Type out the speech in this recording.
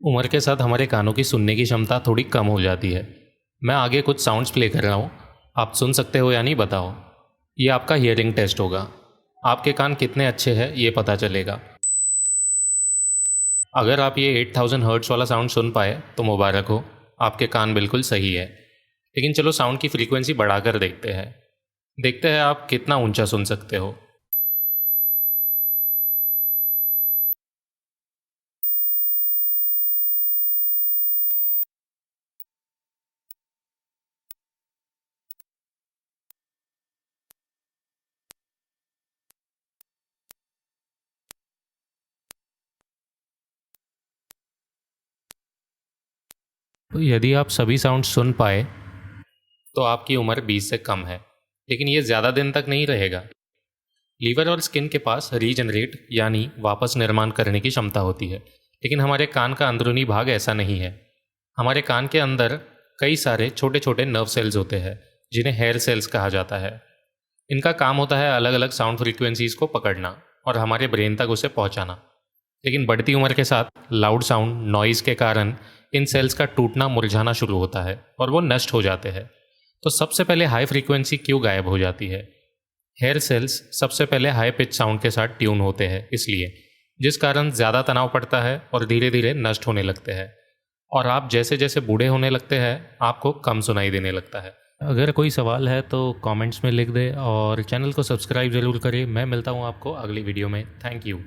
उम्र के साथ हमारे कानों की सुनने की क्षमता थोड़ी कम हो जाती है। मैं आगे कुछ साउंड्स प्ले कर रहा हूँ, आप सुन सकते हो या नहीं बताओ। ये आपका हियरिंग टेस्ट होगा। आपके कान कितने अच्छे हैं ये पता चलेगा। अगर आप ये 8000 हर्ट्स वाला साउंड सुन पाए तो मुबारक हो, आपके कान बिल्कुल सही है। लेकिन चलो साउंड की फ्रीक्वेंसी बढ़ाकर देखते हैं आप कितना ऊंचा सुन सकते हो। तो यदि आप सभी साउंड सुन पाए तो आपकी उम्र 20 से कम है, लेकिन ये ज़्यादा दिन तक नहीं रहेगा। लीवर और स्किन के पास रीजनरेट यानी वापस निर्माण करने की क्षमता होती है, लेकिन हमारे कान का अंदरूनी भाग ऐसा नहीं है। हमारे कान के अंदर कई सारे छोटे छोटे नर्व सेल्स होते हैं जिन्हें हेयर सेल्स कहा जाता है। इनका काम होता है अलग अलग साउंड फ्रीक्वेंसीज को पकड़ना और हमारे ब्रेन तक उसे पहुंचाना। लेकिन बढ़ती उम्र के साथ लाउड साउंड नॉइज़ के कारण इन सेल्स का टूटना मुरझाना शुरू होता है और वो नष्ट हो जाते हैं। तो सबसे पहले हाई फ्रीक्वेंसी क्यों गायब हो जाती है? हेयर सेल्स सबसे पहले हाई पिच साउंड के साथ ट्यून होते हैं, इसलिए जिस कारण ज़्यादा तनाव पड़ता है और धीरे धीरे नष्ट होने लगते हैं। और आप जैसे जैसे बूढ़े होने लगते हैं आपको कम सुनाई देने लगता है। अगर कोई सवाल है तो कमेंट्स में लिख दे और चैनल को सब्सक्राइब ज़रूर करें। मैं मिलता हूँ आपको अगली वीडियो में। Thank you.